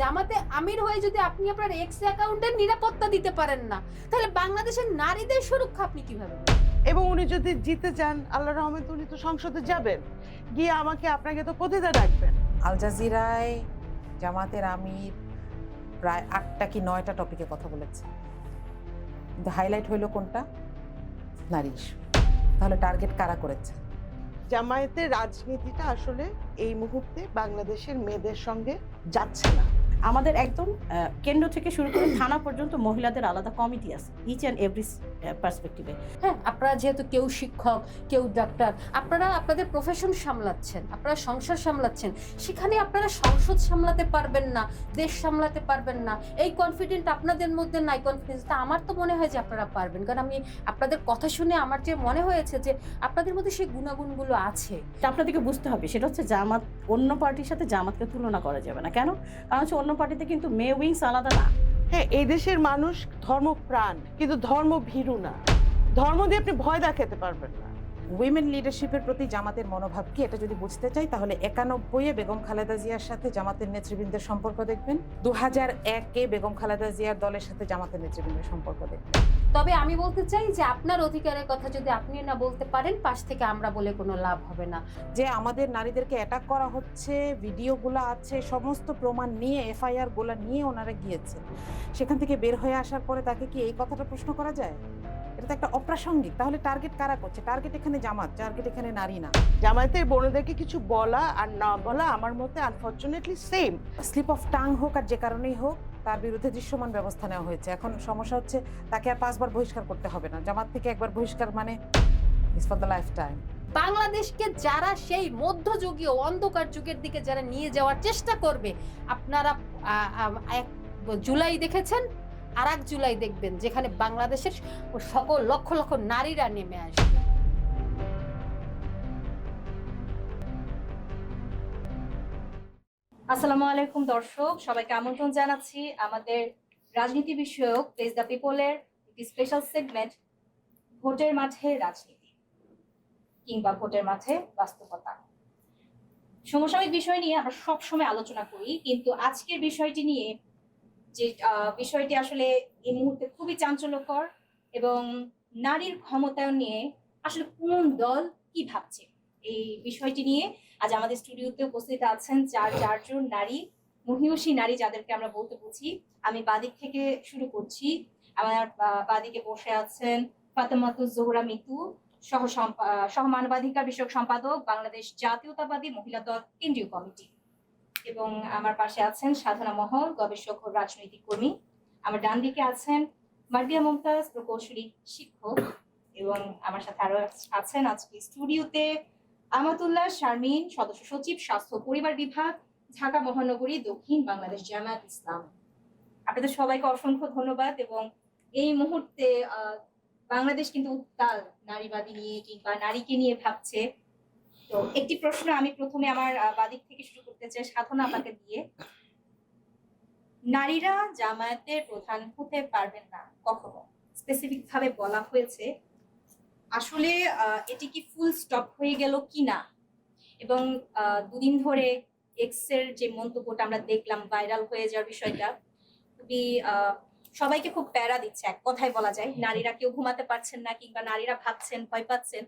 জামাতে আমির হয়ে যদি আপনি আপনার এক্স অ্যাকাউন্টের নিরাপত্তা দিতে পারেন না, তাহলে বাংলাদেশের নারীদের সুরক্ষা আপনি কিভাবে দেবেন? এবং উনি যদি জিতে যান, আল্লাহর রহমতে উনি তো সংসদে যাবেন, গিয়ে আপনাকে তো প্রতিটা রাখবেন। আল জাজিরায় জামাতের আমির প্রায় ৮টা কি ৯টা টপিকে কথা বলেছে, কিন্তু হাইলাইট হইল কোনটা? নারী ইস্যু। তাহলে টার্গেট কারা করেছে? জামায়াতের রাজনীতিটা আসলে এই মুহূর্তে বাংলাদেশের মেয়েদের সঙ্গে যাচ্ছে না। আমাদের একদম কেন্দ্র থেকে শুরু করে থানা পর্যন্ত মহিলাদের আলাদা কমিটি আছে, ইচ অ্যান্ড এভরি পার্সপেক্টিভে। হ্যাঁ, আপনারা যেহেতু কেউ শিক্ষক, কেউ ডাক্তার, আপনারা আপনাদের প্রফেশন সামলাচ্ছেন, আপনারা সংসার সামলাচ্ছেন, সেখানে আপনারা সংসদ সামলাতে পারবেন না, দেশ সামলাতে পারবেন না, এই কনফিডেন্ট আপনাদের মধ্যে নাই। কনফিডেন্সটা আমার তো মনে হয় যে আপনারা পারবেন, কারণ আমি আপনাদের কথা শুনে আমার যে মনে হয়েছে যে আপনাদের মধ্যে সেই গুণাগুণগুলো আছে। তা আপনাদেরকে বুঝতে হবে, সেটা হচ্ছে জামাত অন্য পার্টির সাথে জামাতকে তুলনা করা যাবে না। কেন? কারণ হচ্ছে অন্য পার্টিতে কিন্তু মেয়ে উইংস আলাদা না। হ্যাঁ, এই দেশের মানুষ ধর্মপ্রাণ, কিন্তু ধর্মভীরু না। ধর্ম দিয়ে আপনি ভয় দেখাতে পারবেন না। উইমেন লিডারশিপের প্রতি জামাতের মনোভাব কি, এটা যদি বুঝতে চাই তাহলে 91-এ বেগম খালেদা জিয়ার সাথে জামাতের নেতৃবৃন্দের সম্পর্ক দেখবেন, 2001-এ বেগম খালেদা জিয়ার দলের সাথে জামাতের নেতৃবৃন্দের সম্পর্ক দেখবেন। তবে আমি বলতে চাই যে আপনার অধিকারের কথা যদি আপনি না বলতে পারেন, পাশ থেকে আমরা বলে কোনো লাভ হবে না। যে আমাদের নারীদেরকে অ্যাটাক করা হচ্ছে, ভিডিওগুলো আছে, সমস্ত প্রমাণ নিয়ে, এফআইআর গুলা নিয়ে ওনারা গিয়েছে, সেখান থেকে বের হয়ে আসার পরে তাকে কি এই কথাটা প্রশ্ন করা যায়? এটা তো একটা অপ্রাসঙ্গিক। তাহলে টার্গেট কারা করছে? টার্গেট এখানে জামাত, টার্গেট এখানে নারী না। জামায়াতের বোনদেরকে কিছু বলা আর না বলা আমার মতে unfortunately same. Slip of tongue হোক আর যে কারণেই হোক, তার বিরুদ্ধে দৃশ্যমান ব্যবস্থা নেওয়া হয়েছে। এখন সমস্যা হচ্ছে তাকে আর 5 বার বহিষ্কার করতে হবে না। জামাত থেকে একবার বহিষ্কার মানে is for the life time. বাংলাদেশকে যারা সেই মধ্যযুগীয় অন্ধকার যুগের দিকে যারা নিয়ে যাওয়ার চেষ্টা করবে, আপনারা 1 জুলাই দেখেছেন, আর 1 জুলাই দেখবেন যেখানে বাংলাদেশের সকল লক্ষ লক্ষ নারীরা নেমে আসবে। আসসালামু আলাইকুম দর্শক, সবাইকে আমন্ত্রণ জানাচ্ছি আমাদের রাজনীতি বিষয়ক প্লেস দ্য পিপলের একটি স্পেশাল সেগমেন্ট, ভোটের মাঠে রাজনীতি কিংবা ভোটের মাঠে বাস্তবতা। সমসাময়িক বিষয় নিয়ে আমরা সবসময় আলোচনা করি, কিন্তু আজকের বিষয়টি নিয়ে যে বিষয়টি আসলে এই মুহূর্তে খুবই চাঞ্চল্যকর, এবং নারীর ক্ষমতায়ন নিয়ে আসলে কোন দল কি ভাবছে, এই বিষয়টি নিয়ে আজ আমাদের স্টুডিওতে উপস্থিত আছেন চারজন নারী, মহিয়সী নারী, যাদেরকে আমরা বলতে বুঝি। আমি বাদিক থেকে শুরু করছি। আমার বাদিকে বসে আছেন ফাতেমাতুজ জোহরা মিতু, সহ মানবাধিকার বিষয়ক সম্পাদক, বাংলাদেশ জাতীয়তাবাদী মহিলা দল কেন্দ্রীয় কমিটি, এবং আমার পাশে আছেন সাধনা মহল, গবেষক ও রাজনৈতিক কর্মী। আমার ডান দিকে আছেন মার্দিয়া মুমতাজ, প্রকৌশলী শিক্ষক, এবং আমার সাথে আরো আছেন আজকে স্টুডিওতে আমাতুল্লাহ শারমিন, সদস্য সচিব, স্বাস্থ্য পরিবার বিভাগ, ঢাকা মহানগরী, দক্ষিণ বাংলাদেশ জামায়াত ইসলাম। আপনাদের সবাইকে অসংখ্য ধন্যবাদ। এবং এই মুহূর্তে বাংলাদেশ কিন্তু উত্তাল নারীবাদী নিয়ে কিংবা নারীকে নিয়ে ভাবছে। তো একটি প্রশ্ন আমি প্রথমে আমার বাদিক থেকে শুরু করতে চাই, সাধনা আপনাকে দিয়ে। নারীরা জামায়াতের প্রধান হতে পারবেন না কখনো, স্পেসিফিক ভাবে বলা হয়েছে। আসলে এটি কি ফুল স্টপ হয়ে গেল কিনা? এবং দুদিন ধরে এক্স এর যে মন্তব্যটা আমরা দেখলাম, ভাইরাল হয়ে যাওয়ার বিষয়টা খুবই সবাইকে খুব প্যারা দিচ্ছে। এক কথায় বলা যায় নারীরা কেউ ঘুমাতে পারছেন না, কিংবা নারীরা ভাবছেন, ভয় পাচ্ছেন।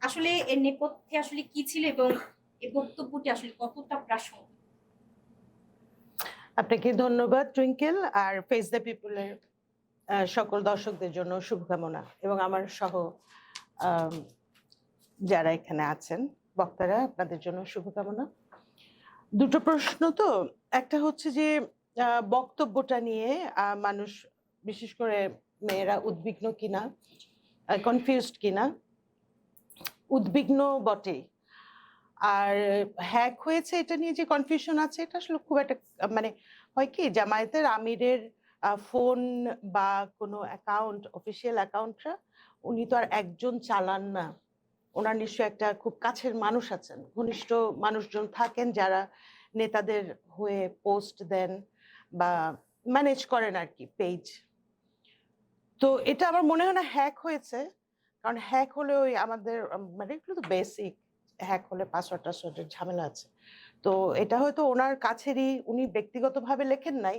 আসলে এর নেপথ্যে আসলে কি ছিল, এবং এই বক্তব্যটি আসলে কতটা প্রাসঙ্গিক? আপনাকে ধন্যবাদ টুইঙ্কেল, আর ফেস দ্য পিপলের সকল দর্শকদের জন্য শুভকামনা, এবং আমার সহ যারা এখানে আছেন বক্তারা, আপনাদের জন্য শুভকামনা। দুটো প্রশ্ন তো, একটা হচ্ছে যে বক্তব্যটা নিয়ে মানুষ, বিশেষ করে মেয়েরা উদ্বিগ্ন কিনা, কনফিউজড কিনা। উদ্বিগ্ন বটে, আর হ্যাক হয়েছে এটা নিয়ে যে কনফিউশন আছে, এটা আসলে খুব একটা মানে হয় কি, জামায়াতের আমিরের ফোন বা কোনো অ্যাকাউন্ট, অফিসিয়াল অ্যাকাউন্টটা উনি তো আর একজন চালান না। ওনার নিশ্চয় একটা খুব কাছের মানুষ আছেন, ঘনিষ্ঠ মানুষজন থাকেন যারা নেতাদের হয়ে পোস্ট দেন বা ম্যানেজ করেন আর কি পেজ। তো এটা আমার মনে হয় না হ্যাক হয়েছে, কারণ হ্যাক হলে ওই আমাদের মানে এগুলো তো বেসিক, হ্যাক হলে পাসওয়ার্ড টাসওয়ার্ডের ঝামেলা আছে। তো এটা হয়তো ওনার কাছেরই, উনি ব্যক্তিগতভাবে লেখেন নাই,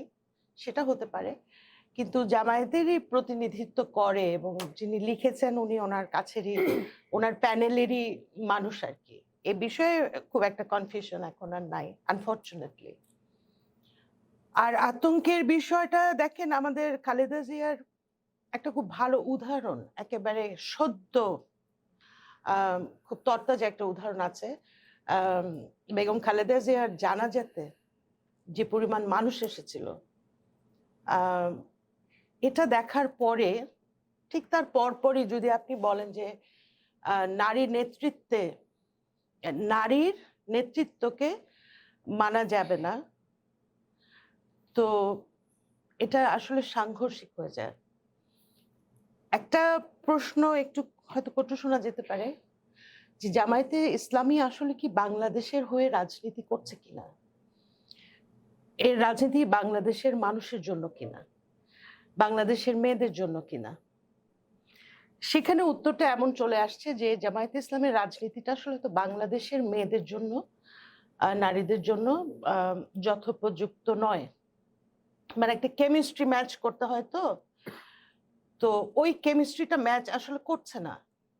সেটা হতে পারে, কিন্তু জামায়াতেরই প্রতিনিধিত্ব করে এবং যিনি লিখেছেন উনি ওনার কাছেরই, ওনার প্যানেলেরই মানুষ আর কি। এ বিষয়ে খুব একটা কনফিউশন এখন আর নাই, আনফরচুনেটলি। আর আতঙ্কের বিষয়টা দেখেন, আমাদের খালেদা জিয়ার একটা খুব ভালো উদাহরণ, একেবারে সদ্য খুব তরতাজা একটা উদাহরণ আছে। বেগম খালেদা জিয়ার জানাজাতে যে পরিমাণ মানুষ এসেছিল, এটা দেখার পরে ঠিক তার পরপরই যদি আপনি বলেন যে নারীর নেতৃত্বকে মানা যাবে না, তো এটা আসলে সাংঘর্ষিক হয়ে যায়। একটা প্রশ্ন একটু হয়তো কটু শোনা যেতে পারে, যে জামায়াতে ইসলামী আসলে কি বাংলাদেশের হয়ে রাজনীতি করছে কিনা, এর রাজনীতি বাংলাদেশের মানুষের জন্য কিনা, বাংলাদেশের মেয়েদের জন্য কিনা। সেখানে উত্তরটা এমন চলে আসছে যে জামায়াতে ইসলামের রাজনীতিটা আসলে তো বাংলাদেশের মেয়েদের জন্য, নারীদের জন্য যথোপযুক্ত নয়। মানে একটা কেমিস্ট্রি ম্যাচ করতে হয়, তো ওই কেমিস্ট্রিটা ম্যাচ আসলে করছে না।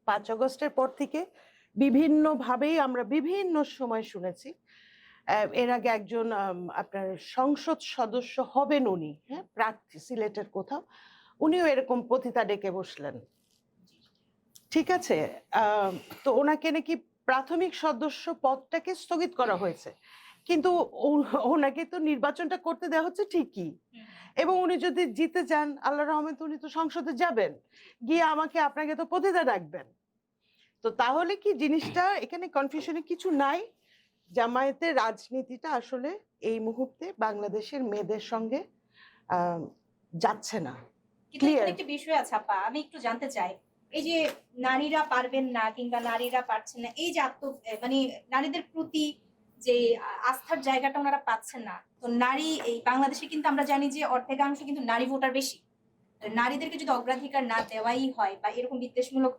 5 আগস্টের পর থেকে বিভিন্নভাবেই আমরা বিভিন্ন সময় শুনেছি। এর আগে একজন আপনার সংসদ সদস্য হবেন উনি, হ্যাঁ, প্রার্থী সিলেটের কোথাও, উনিও এরকম পতিতা ডেকে বসলেন, ঠিক আছে। তো ওনাকে নাকি প্রাথমিক সদস্য পদটাকে স্থগিত করা হয়েছে, কিন্তু ওনাকে তো নির্বাচনটা করতে দেওয়া হচ্ছে ঠিকই, এবং উনি যদি জিতে যান আল্লাহ রহমতে উনি তো সংসদে যাবেন, গিয়ে আপনাকে তো পতিতা ডাকবেন। তো তাহলে কি জিনিসটা এখানে কনফিউশনে কিছু নাই, জামায়াতের রাজনীতিটা আসলে এই মুহূর্তে বাংলাদেশের মেয়েদের সঙ্গে যাচ্ছে না। কিন্তু এখানে একটা বিষয় আছে আপা, আমি একটু জানতে চাই, এই যে নারীরা পারবেন না কিংবা নারীরা পারছেন না, এই যে মানে নারীদের প্রতি যে আস্থার জায়গাটা ওনারা পাচ্ছেন না, তো নারী এই বাংলাদেশে কিন্তু আমরা জানি যে অর্ধেকাংশ কিন্তু নারী ভোটার বেশি। নারীদেরকে যদি অগ্রাধিকার না দেওয়াই হয় বা এরকম বিদ্বেষমূলক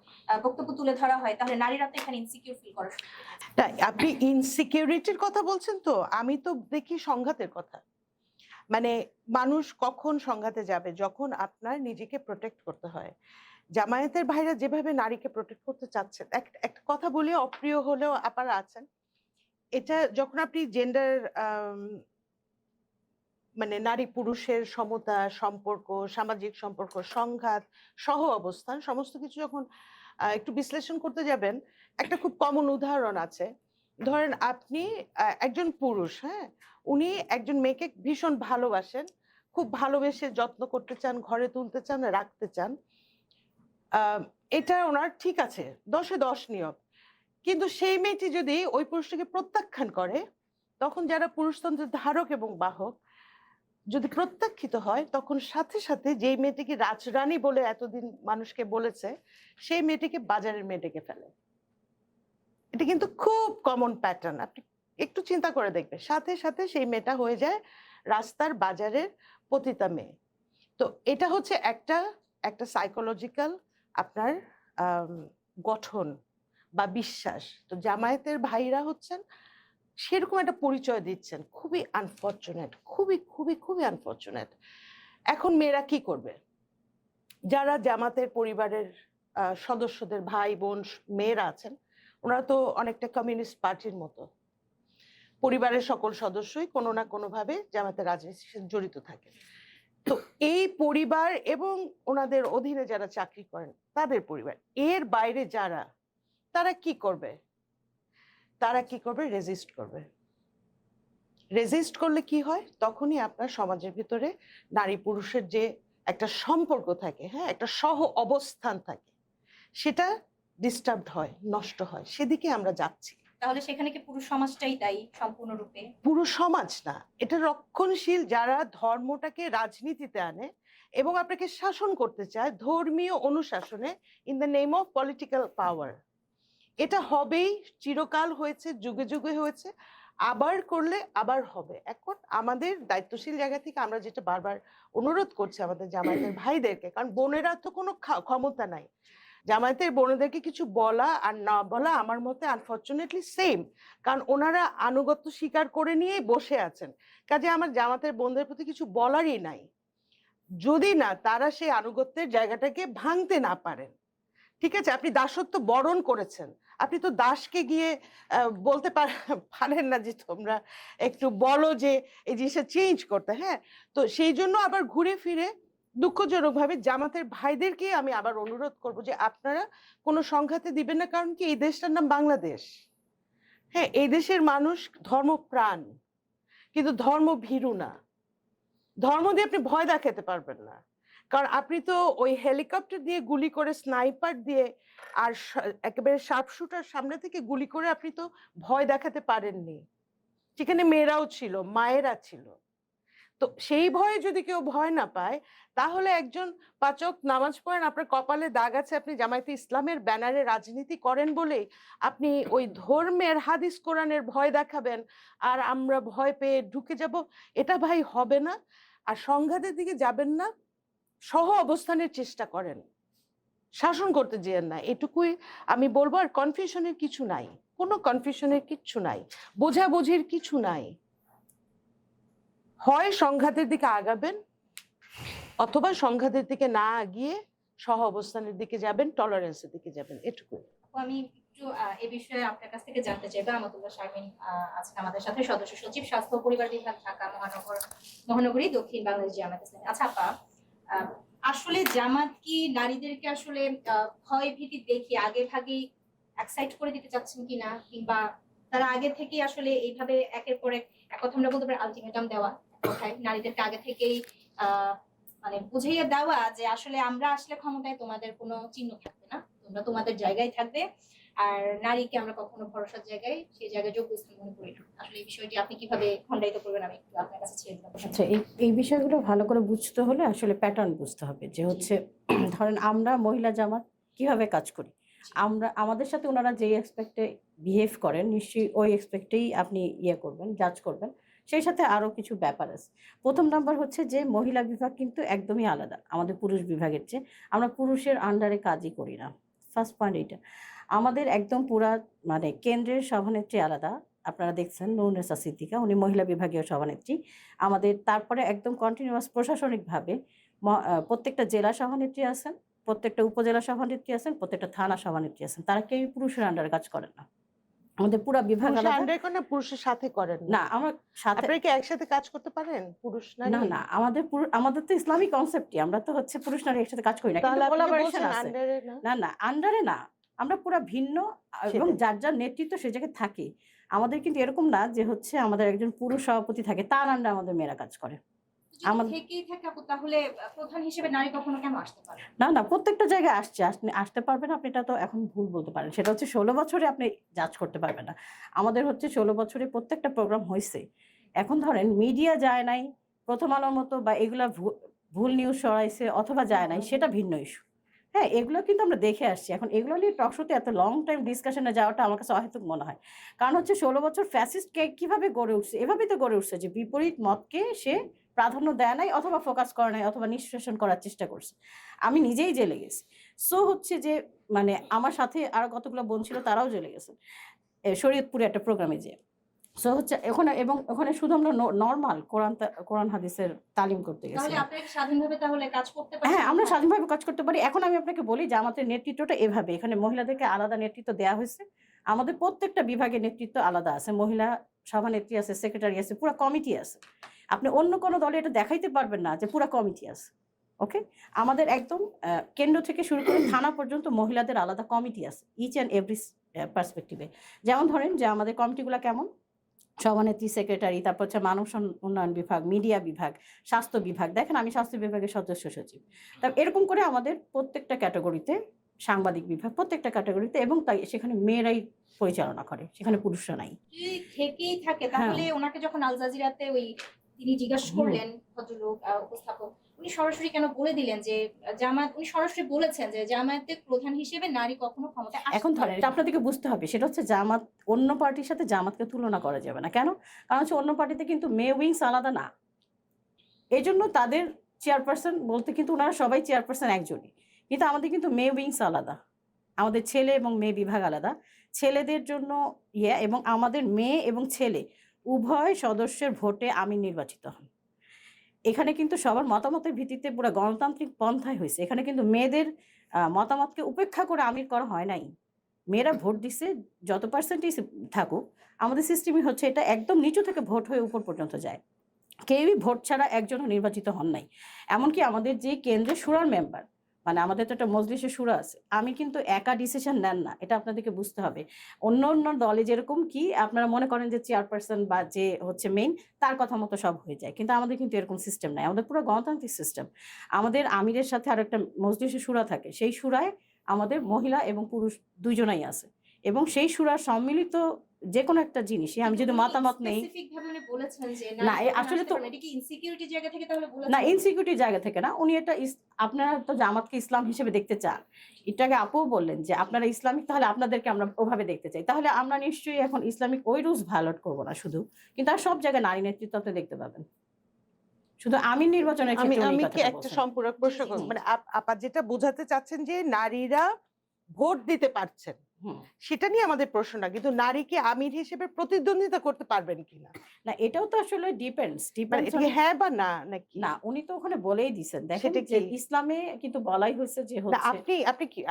বক্তব্য তুলে ধরা হয়, তাহলে নারীরা তো এখানে ইনসিকিউর ফিল করে। আপনি ইনসিকিউরিটির কথা বলছেন, তো আমি তো দেখি সংঘাতের কথা। মানে মানুষ কখন সংঘাতে যাবে, যখন আপনার নিজেকে প্রোটেক্ট করতে হয়। জামায়াতের ভাইরা যেভাবে নারীকে প্রোটেক্ট করতে চাচ্ছেন, একটা কথা বলি, অপ্রিয় হলেও আপনারা আছেন, এটা যখন আপনি জেন্ডার মানে নারী পুরুষের সমতা, সম্পর্ক, সামাজিক সম্পর্ক, সংঘাত, সহ অবস্থান, সমস্ত কিছু যখন একটু বিশ্লেষণ করতে যাবেন, একটা খুব কমন উদাহরণ আছে। ধরেন আপনি একজন পুরুষ, হ্যাঁ, উনি একজন মেয়েকে ভীষণ ভালোবাসেন, খুব ভালোবেসে যত্ন করতে চান, ঘরে তুলতে চান, রাখতে চান, এটা ওনার ঠিক আছে, 10-এ 10 নিয়ম। কিন্তু সেই মেয়েটি যদি ওই পুরুষটাকে প্রত্যাখ্যান করে, তখন যারা পুরুষতন্ত্রের ধারক এবং বাহক যদি প্রত্যাখ্যিত হয়, তখন সাথে সাথে যেই মেয়েটিকে রাজরানী বলে এতদিন মানুষকে বলেছে, সেই মেয়েটিকে বাজারের মেয়ে ডেকে ফেলে। এটা কিন্তু খুব কমন প্যাটার্ন, আপনি একটু চিন্তা করে দেখবেন, সাথে সাথে সেই মেয়েটা হয়ে যায় রাস্তার বাজারের পতিতা মেয়ে। তো এটা হচ্ছে একটা সাইকোলজিক্যাল আপনার গঠন বা বিশ্বাস। তো জামায়াতের ভাইরা হচ্ছেন সেরকম একটা পরিচয় দিচ্ছেন, খুবই আনফরচুনেট, খুবই খুবই খুবই আনফরচুনেট। এখন মেয়েরা কি করবে? যারা জামাতের পরিবারের সদস্যদের ভাই বোন মেয়েরা আছেন, ওনারা তো অনেকটা কমিউনিস্ট পার্টির মতো, পরিবারের সকল সদস্যই কোনো না কোনোভাবে জামাতের রাজনীতির সাথে জড়িত থাকে। তো এই পরিবার এবং ওনাদের অধীনে যারা চাকরি করেন তাদের পরিবার, এর বাইরে যারা, তারা কি করবে? রেজিস্ট করবে। রেজিস্ট করলে কি হয়? তখনই আপনার সমাজের ভিতরে নারী পুরুষের যে একটা সম্পর্ক থাকে, হ্যাঁ, একটা সহ অবস্থান থাকে, সেটা ডিস্টার্ব হয়, নষ্ট হয়। সেদিকে আমরা যাচ্ছি। তাহলে সেখানে কি পুরুষ সমাজটাই দায়ী সম্পূর্ণরূপে? পুরুষ সমাজ না, এটা রক্ষণশীল যারা ধর্মটাকে রাজনীতিতে আনে এবং আপনাকে শাসন করতে চায় ধর্মীয় অনুশাসনে, in the name of political power. এটা হবেই, চিরকাল হয়েছে, যুগে যুগে হয়েছে, আবার করলে আবার হবে। এখন আমাদের দায়িত্বশীল জায়গা থেকে আমরা যেটা বারবার অনুরোধ করছি আমাদের জামায়াতের ভাইদেরকে, কারণ বোনেরা তো কোনো ক্ষমতা নাই, জামায়াতের বোনেদেরকে কিছু বলা আর না বলা আমার মতে আনফরচুনেটলি সেম, কারণ ওনারা আনুগত্য স্বীকার করে নিয়েই বসে আছেন। কাজে আমার জামাতের বোনদের প্রতি কিছু বলারই নাই, যদি না তারা সেই আনুগত্যের জায়গাটাকে ভাঙতে না পারেন। ঠিক আছে, আপনি দাসত্ব বরণ করেছেন, আপনি তো দাসকে গিয়ে বলতে পারেন না যে তোমরা একটু বলো যে এই জিনিসটা চেঞ্জ করতে। হ্যাঁ, তো সেই জন্য আবার ঘুরে ফিরে দুঃখজনকভাবে জামাতের ভাইদেরকে আমি আবার অনুরোধ করব যে আপনারা কোনো সংঘাতে দিবেন না, কারণ কি এই দেশটার নাম বাংলাদেশ। হ্যাঁ, এই দেশের মানুষ ধর্মপ্রাণ, কিন্তু ধর্ম ভীরু না। ধর্ম দিয়ে আপনি ভয় দেখাতে পারবেন না, কারণ আপনি তো ওই হেলিকপ্টার দিয়ে গুলি করে, স্নাইপার দিয়ে আর একেবারে শার্প শুটার সামনে থেকে গুলি করে আপনি তো ভয় দেখাতে পারেননি। সেখানে মেয়েরাও ছিল, মায়েরা ছিল। তো সেই ভয়ে যদি কেউ ভয় না পায়, তাহলে একজন পাচক নামাজ পড়েন, আপনার কপালে দাগ আছে, আপনি জামায়াতে ইসলামের ব্যানারে রাজনীতি করেন বলেই আপনি ওই ধর্মের হাদিস কোরআনের ভয় দেখাবেন আর আমরা ভয় পেয়ে ঢুকে যাব, এটা ভাই হবে না। আর সংঘাতের দিকে যাবেন না, সহ অবস্থানের চেষ্টা করেন, শাসন করতে যেয়েন না, এটুকুই আমি বলবো। আর কনফিউশনের কিছু নাই, কোনো কনফিউশনের কিচ্ছু নাই, বোঝাবুঝির কিছু নাই। হয় সংঘাতের দিকে আগাবেন, অথবা সংঘাতের দিকে না গিয়ে সহ অবস্থানের দিকে যাবেন, টলারেন্সের দিকে যাবেন, এটুকুই। আমি একটু এ বিষয়ে আপনার কাছ থেকে জানতে চাইবো। আমাতুল্লাহ শারমিন আজকে আমাদের সাথে, সদস্য সচিব, স্বাস্থ্য ও পরিবার বিভাগ, ঢাকা মহানগরী, দক্ষিণ বাংলাদেশ জামায়াত ইসলামী। আচ্ছা আপা, আসলে জামাত কি নারীদেরকে আসলে ভয় ভীতি দেখিয়ে আগে ভাগেই এক্সাইট করে দিতে চাচ্ছেন কিনা, কিংবা তারা আগে থেকে আসলে এইভাবে একের পর এক কথা আমরা বলতে পারি আলটিমেটাম দেওয়া, কোথায় নারীদেরকে আগে থেকেই মানে বুঝিয়ে দেওয়া যে আসলে আমরা আসলে ক্ষমতায় তোমাদের কোনো চিহ্ন থাকবে না, তোমরা তোমাদের জায়গায় থাকবে, আর নারীকে আমরা কখনো ভরসার জায়গায়, সেই জায়গায় যোগ্য স্থান মনে করি না। আসলে এই বিষয়টি আপনি কিভাবে খণ্ডায়িত করবেন, আমি একটু আপনার কাছে ছেড়ে দিলাম। আচ্ছা, এই বিষয়গুলো ভালো করে বুঝতে হলে আসলে প্যাটার্ন বুঝতে হবে যে হচ্ছে ধরেন আমরা মহিলা জামাত কিভাবে কাজ করি, আমাদের সাথে ওনারা যে এক্সপেক্টে বিহেভ করেন নিশ্চয়ই ওই এক্সপেক্টেই আপনি করবেন, জাজ করবেন। সেই সাথে আরও কিছু ব্যাপার আছে। প্রথম নাম্বার হচ্ছে যে মহিলা বিভাগ কিন্তু একদমই আলাদা আমাদের পুরুষ বিভাগের চেয়ে, আমরা পুরুষের আন্ডারে কাজই করি না। ফার্স্ট পয়েন্ট এইটা। আমাদের একদম পুরা মানে কেন্দ্রের সভানেত্রী আলাদা, আপনারা দেখছেন নূরুন্নেসা সিদ্দিকা, উনি মহিলা বিভাগীয় সভানেত্রী আমাদের। তারপরে একদম কন্টিনিউয়াস প্রশাসনিকভাবে প্রত্যেকটা জেলা সভানেত্রী আছেন, প্রত্যেকটা উপজেলা সভানেত্রী আছেন, প্রত্যেকটা থানা সভানেত্রী আছেন, তারা কেউ পুরুষের আন্ডারে কাজ করেন না। আমাদের পুরা বিভাগ আলাদা। পুরুষের সাথে করেন না, আমরা সাথে আপনারা কি একসাথে কাজ করতে পারেন পুরুষ নারী? না না, আমাদের তো ইসলামিক কনসেপ্টই, আমরা তো হচ্ছে পুরুষ নারী একসাথে কাজ করি না, কিন্তু কোলাবোরেশন আছে। না না, আন্ডারে না, আমরা পুরা ভিন্ন এবং যার যার নেতৃত্ব সে জায়গায় থাকে। আমাদের কিন্তু এরকম না যে হচ্ছে আমাদের একজন পুরুষ সভাপতি থাকে, তার আন্ডারে আমাদের মেয়েরা কাজ করে। থেকেই থাকে আপু, তাহলে প্রধান হিসেবে নারী কখনো কেন আসতে পারে না? না, প্রত্যেকটা জায়গায় আসতে পারবেন আপনি, এটা তো এখন ভুল বলতে পারেন। সেটা হচ্ছে 16 বছরে আপনি জাজ করতে পারবেন না। আমাদের হচ্ছে 16 বছরে প্রত্যেকটা প্রোগ্রাম হয়েছে। এখন ধরেন মিডিয়া যায় নাই প্রথম আলোর মতো, বা এগুলা ভুল নিউজ ছড়াইছে অথবা যায় নাই, সেটা ভিন্ন ইস্যু। হ্যাঁ, এগুলো কিন্তু আমরা দেখে আসছি। এখন এগুলো নিয়ে টকশোতে এত লং টাইম ডিসকাশনে যাওয়াটা আমার কাছে অহেতুক মনে হয়। কারণ হচ্ছে 16 বছর ফ্যাসিস্ট কিভাবে গড়ে উঠছে, এভাবেই তো গড়ে উঠছে যে বিপরীত মতকে সে প্রাধান্য দেয় নাই, অথবা ফোকাস করে নাই, অথবা নিষ্কাশন করার চেষ্টা করছে। আমি নিজেই জেলে গেছি। সো হচ্ছে যে মানে আমার সাথে আরো কতগুলো বোন ছিল, তারাও জেলে গেছে শরীয়তপুরে একটা প্রোগ্রামে যে। সো হচ্ছে ওখানে শুধু আমরা নর্মাল কোরআন হাদিসের তালিম করতে গেছি। তাহলে আপনারা কি স্বাধীনভাবে তাহলে কাজ করতে পারেন? হ্যাঁ, আমরা স্বাধীনভাবে কাজ করতে পারি। এখন আমি আপনাকে বলি যে আমাদের নেতৃত্বটা এভাবে, এখানে মহিলাদেরকে আলাদা নেতৃত্ব দেওয়া হয়েছে। আমাদের প্রত্যেকটা বিভাগের নেতৃত্ব আলাদা আছে, মহিলা সভানেত্রী আছে, সেক্রেটারি আছে, পুরো কমিটি আছে। আপনি অন্য কোনো দলে এটা দেখাইতে পারবেন না যে পুরো কমিটি আছে। ওকে, আমাদের একদম কেন্দ্র থেকে শুরু করে থানা পর্যন্ত মহিলাদের আলাদা কমিটি আছে, ইচ অ্যান্ড এভরি পার্সপেক্টিভে। যেমন ধরেন যে আমাদের কমিটিগুলো কেমন, সভানেত্রী, সেক্রেটারি, তারপর হচ্ছে মানব উন্নয়ন বিভাগ, মিডিয়া বিভাগ, স্বাস্থ্য বিভাগ। দেখেন আমি স্বাস্থ্য বিভাগের সদস্য সচিব। তারপর এরকম করে আমাদের প্রত্যেকটা ক্যাটাগরিতে, সাংবাদিক বিভাগ প্রত্যেকটা ক্যাটাগরিতে, এবং তাই সেখানে মেয়েরাই পরিচালনা করে, সেখানে পুরুষরা নাই। যদি থেকেই থাকে তাহলে ওনাকে যখন আল জাজিরাতে তিনি জিজ্ঞাসা করলেন ভদ্রলোক উপস্থাপক, উনি সরাসরি কেন বলে দিলেন যে উনি সরাসরি বলেছেন যে জামায়াতের প্রধান হিসেবে নারী কখনো ক্ষমতায় আসতে এখন ধরেন আপনাদেরকে বুঝতে হবে, সেটা হচ্ছে জামাত অন্য পার্টির সাথে জামাতকে তুলনা করা যাবে না। কেন? কারণ হচ্ছে অন্য পার্টিতে কিন্তু মেয়ে উইংস আলাদা না, এই জন্য তাদের চেয়ারপারসন বলতে কিন্তু ওনারা সবাই চেয়ারপারসন একজনই, কিন্তু আমাদের কিন্তু মেয়ে উইংস আলাদা। আমাদের ছেলে এবং মেয়ে বিভাগ আলাদা। ছেলেদের জন্য এবং আমাদের মেয়ে এবং ছেলে উভয় সদস্যের ভোটে আমির নির্বাচিত হন। এখানে কিন্তু সবার মতামতের ভিত্তিতে পুরো গণতান্ত্রিক পন্থায় হয়েছে। এখানে কিন্তু মেয়েদের মতামতকে উপেক্ষা করে আমির করা হয় নাই। মেয়েরা ভোট দিছে, যত পার্সেন্টেজ থাকুক, আমাদের সিস্টেমই হচ্ছে এটা একদম নিচু থেকে ভোট হয়ে উপর পর্যন্ত যায়। কেউই ভোট ছাড়া একজনও নির্বাচিত হন নাই। এমনকি আমাদের যে কেন্দ্রের শুরার মেম্বার, মানে আমাদের তো একটা মজলিসের শুরা আছে, আমি কিন্তু একা ডিসিশন নেন না, এটা আপনাদেরকে বুঝতে হবে। অন্য অন্য দলে যেরকম কি আপনারা মনে করেন যে চেয়ারপারসন বা যে হচ্ছে মেইন, তার কথা মতো সব হয়ে যায়, কিন্তু আমাদের কিন্তু এরকম সিস্টেম নাই। আমাদের পুরো গণতান্ত্রিক সিস্টেম। আমাদের আমিরের সাথে আর একটা মজলিসের শুরা থাকে, সেই শুরায় আমাদের মহিলা এবং পুরুষ দুইজনাই আছে, এবং সেই শুরার সম্মিলিত যে কোনো একটা জিনিসই আমি যদি মতামত নেই। স্পেসিফিক ভাবে উনি বলেছেন যে না, আসলে তো এটা কি ইনসিকিউরিটি জায়গা থেকে তাহলে বলেছেন? না, ইনসিকিউরিটি জায়গা থেকে না, উনি এটা আপনারা তো জামাতকে ইসলাম হিসেবে দেখতে চান, এটাকে আপুও বললেন যে আপনারা ইসলামিক, তাহলে আপনাদেরকে আমরা ওভাবে দেখতে চাই, তাহলে আমরা নিশ্চয়ই এখন ইসলামিক ওই রুলস ভায়োলেট করবো না শুধু, কিন্তু আর সব জায়গায় নারী নেতৃত্ব আপনি দেখতে পাবেন। শুধু আমির নির্বাচনের আমি ক্ষেত্রে উনি আমি এই কি কথাটা একটা বলছেন। সম্পূরক প্রশ্ন জি, জি, করব, জি। মানে আপা যেটা বোঝাতে চাচ্ছেন যে নারীরা ভোট দিতে পারছেন, হুম। সেটা নিয়ে আমাদের প্রশ্নটা, কিন্তু নারীকে আমির হিসেবে প্রতিদ্বন্দ্বিতা করতে পারবেন কিনা, না, এটাও তো আসলে মানে ডিপেন্ডস এটা কি হ্যাঁ বা না নাকি? না, উনি তো ওখানে বলেই দিছেন, দেখেন সেটা যে কি? ইসলামে কিন্তু বলাই হয়েছে যে না, হচ্ছে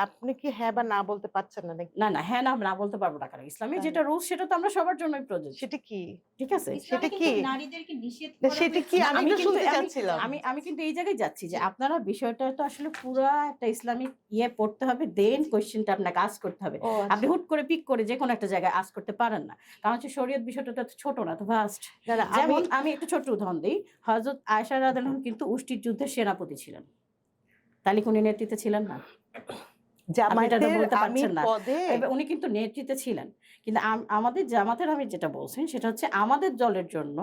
আপনি কি হ্যাঁ বা না বলতে পারছেন না নাকি? না না, হ্যাঁ না না বলতে পারবো না, কারণ ইসলামে তাহলে? যেটা রুলস সেটা তো আমরা সবার জন্যই প্রযোজ্য, সেটা কি? ঠিক আছে? ইসলামে সেটা কিন্তু কি? নারীদেরকে নিষেধ না, করা সেটা কি? হয়েছে। আমি আমি তো কিন্তু শুনতে চাচ্ছিলাম। আমি কিন্তু এই জায়গায় যাচ্ছি যে জি। আপনারা বিষয়টা তো আসলে পুরা একটা ইসলামিক পড়তে হবে, দেন কোয়েশ্চেনটা আপনাকে আস্ক করতে হবে। ও আপনি আচ্ছা। হুট করে পিক করে যে কোনো একটা জায়গায় আস্ক করতে পারেন না, কারণ হচ্ছে শরীয়ত বিষয়টা তো এত ছোট না, তো ভাস্ট। না, না, যেমন আমি একটু ছোট্ট উদাহরণ দিই, হযরত আয়েশা রাদিয়াল্লাহু আনহা কিন্তু উষ্টির যুদ্ধের সেনাপতি ছিলেন, তাহলে কি উনি নেতৃত্বে ছিলেন না? আপনি এটা তো জামায়াতের বলতে আমির পারছেন না। পদে উনি কিন্তু নেতৃত্বে ছিলেন, কিন্তু আমাদের জামাতের আমির যেটা বলছেন সেটা হচ্ছে আমাদের দলের জন্য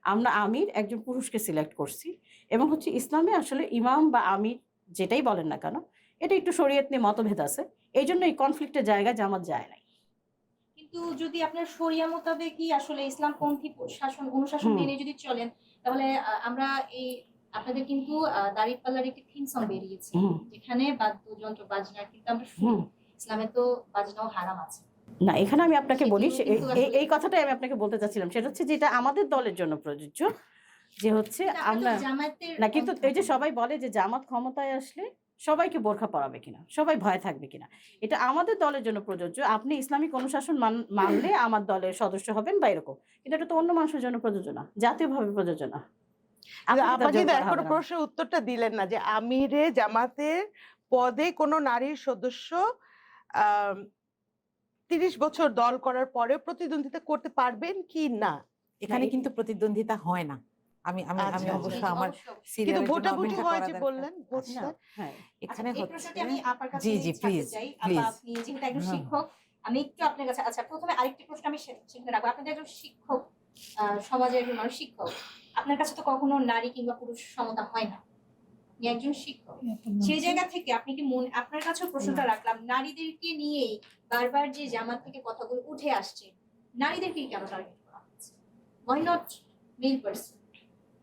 আমরা আমির একজন পুরুষকে সিলেক্ট করছি, এবং হচ্ছে ইসলামে আসলে ইমাম বা আমির যেটাই বলেন না কেন, এটা একটু শরীয়ত নিয়ে মতভেদ আছে, এই জন্য এই কনফ্লিক্টের জায়গায় জামাত যায় নাই। কিন্তু যদি আপনার শরিয়া মোতাবেকই আসলে ইসলামপন্থী শাসন অনুশাসন হুম। মেনে যদি চলেন, তাহলে আমরা এই আপনাদের কিন্তু দাঁড়িপাল্লার একটি থিম সং বেরিয়েছে, হুম। যেখানে বাদ্যযন্ত্র বাজনা কিন্তু আমরা শুনি। হুম। ইসলামে তো বাজনাও হারাম আছে। না, এখানে আমি আপনাকে বলি সেগুলো কিন্তু আসলে- এই কথাটাই আমি আপনাকে বলতে চাচ্ছিলাম, সেটা হচ্ছে যেটা আমাদের দলের জন্য প্রযোজ্য, যে হচ্ছে কিন্তু আপনারা আমরা তো জামায়াতের না, কিন্তু পন্থা। এই যে সবাই বলে যে জামাত ক্ষমতায় আসলে সবাইকে বোরখা পরাবে কিনা, সবাই ভয় থাকবে কিনা, এটা আমাদের দলের জন্য প্রযোজ্য। আপনি ইসলামিক অনুশাসন মানলে আমার দলের সদস্য হবেন বা এরকম, কিন্তু এটা তো অন্য মানুষের জন্য প্রযোজ্য না, জাতীয়ভাবে প্রযোজ্য না। আপনাকে তো আপনি জোর কিন্তু করা এখনো হবে না। প্রশ্নের উত্তরটা দিলেন না, যে আমিরে জামাতের পদে কোনো নারীর সদস্য 30 বছর দল করার পরে প্রতিদ্বন্দ্বিতা করতে পারবেন কি না? এখানে না, কিন্তু প্রতিদ্বন্দ্বিতা হয় না। আমি আমি আচ্ছা, আমি আচ্ছা। অবশ্য জি, আমার অবশ্যই। কিন্তু সিরিয়ালের জন্য ভোটাভুটি অপেক্ষা হয় করা যে দরকার। বললেন, আচ্ছা, ভোটটা। হ্যাঁ, এখানে আচ্ছা, এই হচ্ছে প্রশ্নটি আমি আপার কাছে জি জি ছাড়তে প্লিজ চাই। আপা, প্লিজ আপনি যেহেতু একজন হুম। শিক্ষক, আমি একটু আপনার কাছে, আচ্ছা প্রথমে আরেকটি প্রশ্ন আমি সেখানে রাখবো। আপনি তো একজন শিক্ষক, সমাজের একজন মানুষ, শিক্ষক। আপনার কাছে তো কখনো নারী কিংবা পুরুষ সমতা হয় না, আপনি একজন শিক্ষক। সেই জায়গা থেকে আপনি কি আপনার কাছেও প্রশ্নটা রাখলাম, নারীদেরকে নিয়েই বারবার যে জামাত থেকে কথাগুলো উঠে আসছে, নারীদেরকে কেন টার্গেট করা হচ্ছে? Why not male person?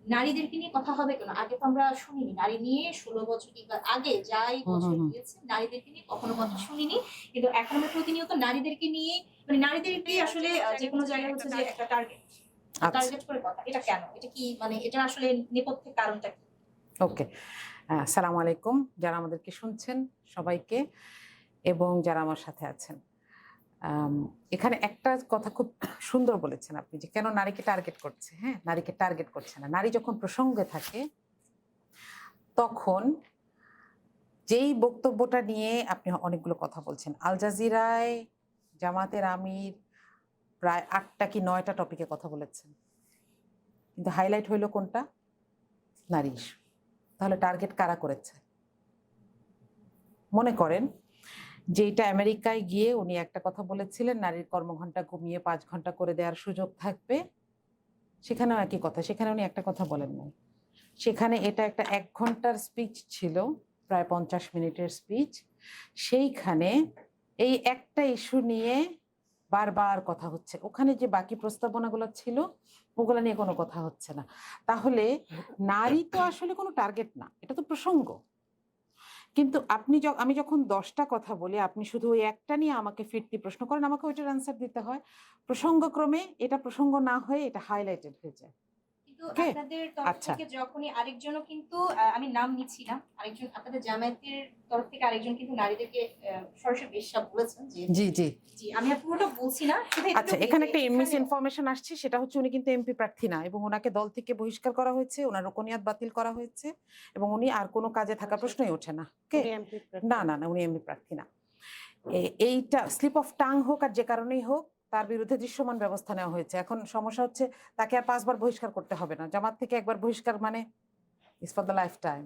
নারীদেরকে নিয়ে কথা হবে কেন? আগে তো আমরা শুনিনি নারী নিয়ে 16 বছর কিংবা আগে যাই বছর হয়েছে নারীদেরকে নিয়ে কখনো কথা শুনিনি, কিন্তু এখন আমরা প্রতিনিয়ত নারীদেরকে নিয়ে, মানে নারীদেরকে আসলে যে কোনো জায়গায় হচ্ছে যে একটা টার্গেট করে কথা। এটা কেন? এটা কি মানে এটা আসলে নেপথ্যের কারণটা কি? ওকে, আসসালামু আলাইকুম যারা আমাদেরকে শুনছেন সবাইকে, এবং যারা আমার সাথে আছেন। এখানে একটা কথা খুব সুন্দর বলেছেন আপনি, যে কেন নারীকে টার্গেট করছে। হ্যাঁ, নারীকে টার্গেট করছে না, নারী যখন প্রসঙ্গে থাকে তখন যেই বক্তব্যটা নিয়ে আপনি অনেকগুলো কথা বলছেন, আল জাজিরায় জামাতের আমির প্রায় 8টা কি 9টা টপিকে কথা বলেছেন, কিন্তু হাইলাইট হইল কোনটা? নারী ইস্যু। তাহলে টার্গেট কারা করেছে? মনে করেন যে এটা আমেরিকায় গিয়ে উনি একটা কথা বলেছিলেন, নারীর কর্মঘণ্টা কমিয়ে 5 ঘন্টা করে দেওয়ার সুযোগ থাকবে, সেখানেও একই কথা, সেখানে উনি একটা কথা বলেন নাই। সেখানে এটা একটা 1 ঘন্টার স্পিচ ছিল, প্রায় 50 মিনিটের স্পিচ। সেইখানে এই একটা ইস্যু নিয়ে বারবার কথা হচ্ছে, ওখানে যে বাকি প্রস্তাবনাগুলো ছিল ওগুলো নিয়ে কোনো কথা হচ্ছে না। তাহলে নারী তো আসলে কোনো টার্গেট না, এটা তো প্রসঙ্গ। কিন্তু আমি যখন 10টা কথা বলি, আপনি শুধু ওই একটা নিয়ে আমাকে ফিরতি প্রশ্ন করেন, আমাকে ওইটার অ্যান্সার দিতে হয়। প্রসঙ্গক্রমে এটা প্রসঙ্গ না হয়ে এটা হাইলাইটেড হয়ে যায়। কিন্তু Okay? আপনাদের তরফ আচ্ছা। থেকে যখনই আরেকজনও কিন্তু আমি নাম নিচ্ছি না, আরেকজন আপনাদের জামায়াতের তরফ থেকে আরেকজন কিন্তু নারীদেরকে সরাসরি বেশ্যা বলেছেন যে জি জি জি আমি আর পুরোটা বলছি না, শুধু আচ্ছা, এটুকুই এখানে যে একটা মিস এখানেও- ইনফরমেশন আসছে, সেটা হচ্ছে উনি কিন্তু এমপি প্রার্থী না, এবং ওনাকে দল থেকে বহিষ্কার করা হয়েছে, ওনার রুকনিয়াত বাতিল করা হয়েছে, এবং উনি আর কোনো কাজে থাকা প্রশ্নই ওঠে না। ওকে, উনি MP না না না, উনি এমপি প্রার্থী না। এইটা স্লিপ অফ টাং হোক আর যে কারণেই হোক, তার বিরুদ্ধে দৃশ্যমান ব্যবস্থা নেওয়া হয়েছে। এখন সমস্যা হচ্ছে তাকে আর 5বার বহিষ্কার করতে হবে না। জামাত থেকে একবার বহিষ্কার মানে is for the life time.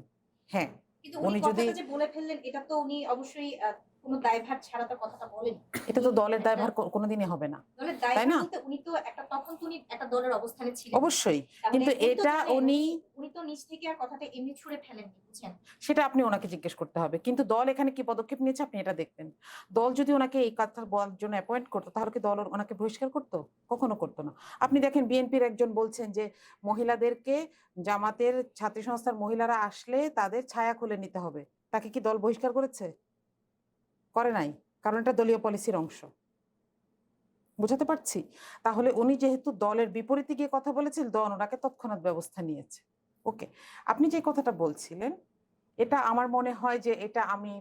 হ্যাঁ, কিন্তু উনি উনি যদি- কথাটা যে বলে ফেললেন, এটা তো উনি অবশ্যই কোনো দায়ভার ছাড়া তার কথাটা বলেন। এটা তো দলের দায়ভার কোনোদিনই হবে না, দলের তাই দায়ভার না? বলতে উনি তো তখন তো উনি একটা দলের অবস্থানে ছিলেন। অবশ্যই, তার মানে কিন্তু উনি তো এটা জানেন, উনি তো নিজ থেকে আর কথাটা এমনি ছুড়ে ফেলেননি, বুঝছেন? সেটা আপনি ওনাকে জিজ্ঞেস করতে হবে। কিন্তু দল এখানে কি পদক্ষেপ নিয়েছে আপনি এটা দেখবেন। দল যদি ওনাকে এই কথা বলার জন্য অ্যাপয়েন্ট করতো, তাহলে কি দল ওনাকে বহিষ্কার করতো? কখনো করতো না। আপনি দেখেন বিএনপির একজন বলছেন যে মহিলাদেরকে, জামাতের ছাত্রী সংস্থার মহিলারা আসলে তাদের ছায়া খুলে নিতে হবে। তাকে কি দল বহিষ্কার করেছে? করে নাই, কারণ এটা দলীয় পলিসির অংশ। বুঝাতে পারছি? তাহলে উনি যেহেতু দলের বিপরীতে গিয়ে কথা বলেছেন, দল ওনাকে তৎক্ষণাৎ ব্যবস্থা নিয়েছে। ওকে, আপনি যে কথাটা বলছিলেন, এটা আমার মনে হয় যে এটা আমি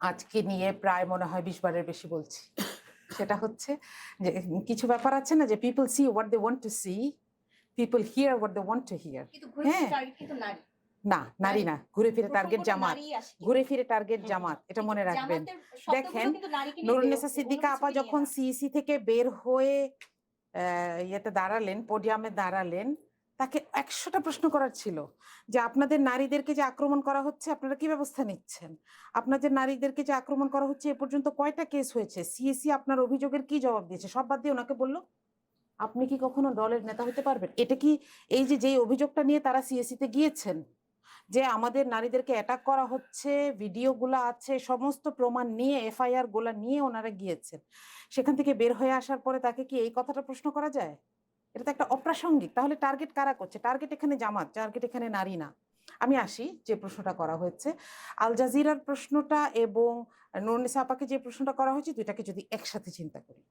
আজকে নিয়ে প্রায় মনে হয় 20বারের বেশি বলছি। সেটা হচ্ছে যে কিছু ব্যাপার আছে না, যে people see what they want to see, people hear what they want to hear. কিন্তু ঘুরে ফিরে টার্গেট কিন্তু নারী। না, নারী না, ঘুরে ফিরে টার্গেট প্রসঙ্গটা জামাত। নারীই আসে। ঘুরে ফিরে টার্গেট জামাত, এটা মনে কিন্তু রাখবেন। জামাতের শব্দগুলো দেখেন, কিন্তু নারীকে নিয়ে নুরুন্নেসা বেরোচ্ছে, সিদ্দিকা অন্য আপা কিছুকে নিয়ে যখন না। সিইসি থেকে বের হয়ে ইয়েতে দাঁড়ালেন, পোডিয়ামে দাঁড়ালেন, তাকে 100টা প্রশ্ন করার ছিল যে আপনাদের নারীদেরকে যে আক্রমণ করা হচ্ছে আপনারা কি ব্যবস্থা নিচ্ছেন, আপনাদের নারীদেরকে যে আক্রমণ করা হচ্ছে এ পর্যন্ত কয়টা কেস হয়েছে, সিইসি আপনার অভিযোগের কি জবাব দিয়েছে, সব বাদ দিয়ে ওনাকে বললো আপনি কি কখনো দলের নেতা হতে পারবেন? এটা কি এই যে যেই অভিযোগটা নিয়ে তারা সিএসি তে গিয়েছেন, যে আমাদের নারীদেরকে অ্যাটাক করা হচ্ছে, ভিডিওগুলো আছে, সমস্ত প্রমাণ নিয়ে এফআইআর গুলা নিয়ে ওনারা গিয়েছেন, সেখান থেকে বের হয়ে আসার পরে তাকে কি এই কথাটা প্রশ্ন করা যায়? এটা তো একটা অপ্রাসঙ্গিক। তাহলে টার্গেট কারা করছে? টার্গেট এখানে জামাত, টার্গেট এখানে নারী না। আমি আসি যে প্রশ্নটা করা হয়েছে, আল জাজিরার প্রশ্নটা এবং নুরুন্নেসা আপাকে যে প্রশ্নটা করা হয়েছে, দুইটাকে যদি একসাথে চিন্তা করি,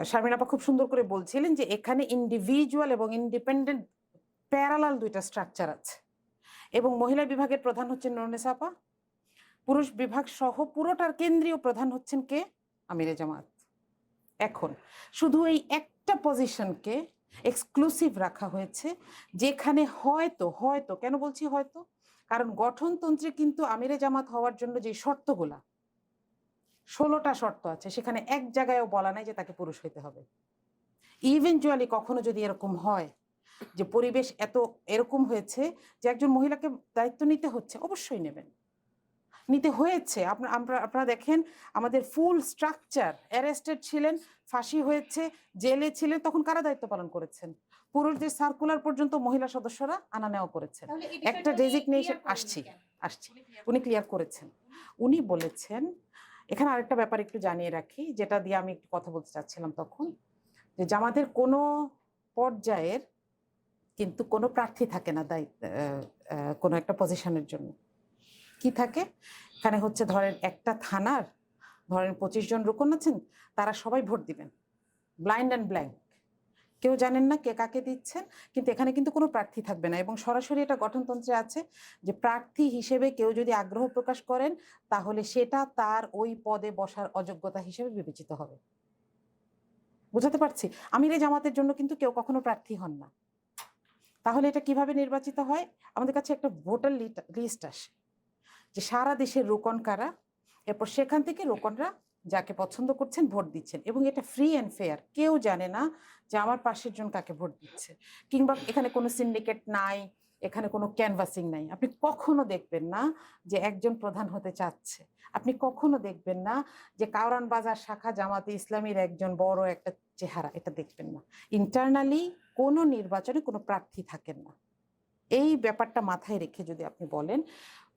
শারমিন আপা খুব সুন্দর করে বলছিলেন যে এখানে ইন্ডিভিজুয়াল এবং ইন্ডিপেন্ডেন্ট প্যারালাল দুইটা স্ট্রাকচার আছে, এবং মহিলা বিভাগের প্রধান হচ্ছেন নুরুন্নেসা আপা, পুরুষ বিভাগ সহ পুরোটার কেন্দ্রীয় প্রধান হচ্ছেন কে? আমিরে জামাত। এখন শুধু এই একটা পজিশনকে এক্সক্লুসিভ রাখা হয়েছে, যেখানে হয়তো হয়তো কেন বলছি হয়তো, কারণ গঠনতন্ত্রে কিন্তু আমিরে জামাত হওয়ার জন্য যে শর্তগুলা, 16টা শর্ত আছে, সেখানে এক জায়গায়ও বলা নাই যে তাকে পুরুষ হইতে হবে। ইভেনচুয়ালি কখনো যদি এরকম হয় যে পরিবেশ এরকম হয়েছে যে একজন মহিলাকে দায়িত্ব নিতে হচ্ছে, অবশ্যই নেবেন, নিতে হয়েছে। আপনারা দেখেন আমাদের ফুল স্ট্রাকচার, অ্যারেস্টেড ছিলেন, ফাঁসি হয়েছে, জেলে ছিলেন, তখন কারা দায়িত্ব পালন করেছেন? পুরুষদের সার্কুলার পর্যন্ত মহিলা সদস্যরা আনা নেওয়া করেছেন। তাহলে এই একটা বিষয়টা উনি ডেজিগনেশন clear করেননি আসছি কেন? আসছি উনি ক্লিয়ার করেছেন। উনি বলেছেন, এখানে আরেকটা ব্যাপার একটু জানিয়ে রাখি, যেটা দিয়ে আমি একটু কথা বলতে চাচ্ছিলাম তখন, যে জামাতের কোনো পর্যায়ের কিন্তু কোনো প্রার্থী থাকে না দায়িত্ব কোনো একটা পজিশনের জন্য। কি থাকে? এখানে হচ্ছে ধরেন একটা থানার ধরেন 25 জন রুকন আছেন, তারা সবাই ভোট দিবেন, ব্লাইন্ড অ্যান্ড ব্ল্যাঙ্ক, কেউ জানেন না কে কাকে দিচ্ছেন, কিন্তু এখানে কিন্তু কোনো প্রার্থী থাকবে না, এবং সরাসরি এটা গঠনতন্ত্রে আছে যে প্রার্থী হিসেবে কেউ যদি আগ্রহ প্রকাশ করেন, তাহলে সেটা তার ওই পদে বসার অযোগ্যতা হিসেবে বিবেচিত হবে। বুঝাতে পারছি? আমিরে জামাতের জন্য কিন্তু কেউ কখনো প্রার্থী হন না। তাহলে এটা কিভাবে নির্বাচিত হয়? আমাদের কাছে একটা ভোটার লিস্ট আসে, যে সারা দেশের রোকন কারা, এরপর সেখান থেকে রোকনরা যাকে পছন্দ করছেন ভোট দিচ্ছেন, এবং এটা ফ্রি অ্যান্ড ফেয়ার, কেউ জানে না যে আমার পাশের জন কাকে ভোট দিচ্ছে, কিংবা এখানে কোনো সিন্ডিকেট নাই, এখানে কোনো ক্যানভাসিং নাই। আপনি কখনো দেখবেন না যে একজন প্রধান হতে চাচ্ছে, আপনি কখনো দেখবেন না যে কাওরান বাজার শাখা জামাতে ইসলামীর একজন বড় একটা চেহারা, এটা দেখবেন না। ইন্টারনালি কোনো নির্বাচনে কোনো প্রার্থী থাকেন না। এই ব্যাপারটা মাথায় রেখে যদি আপনি বলেন,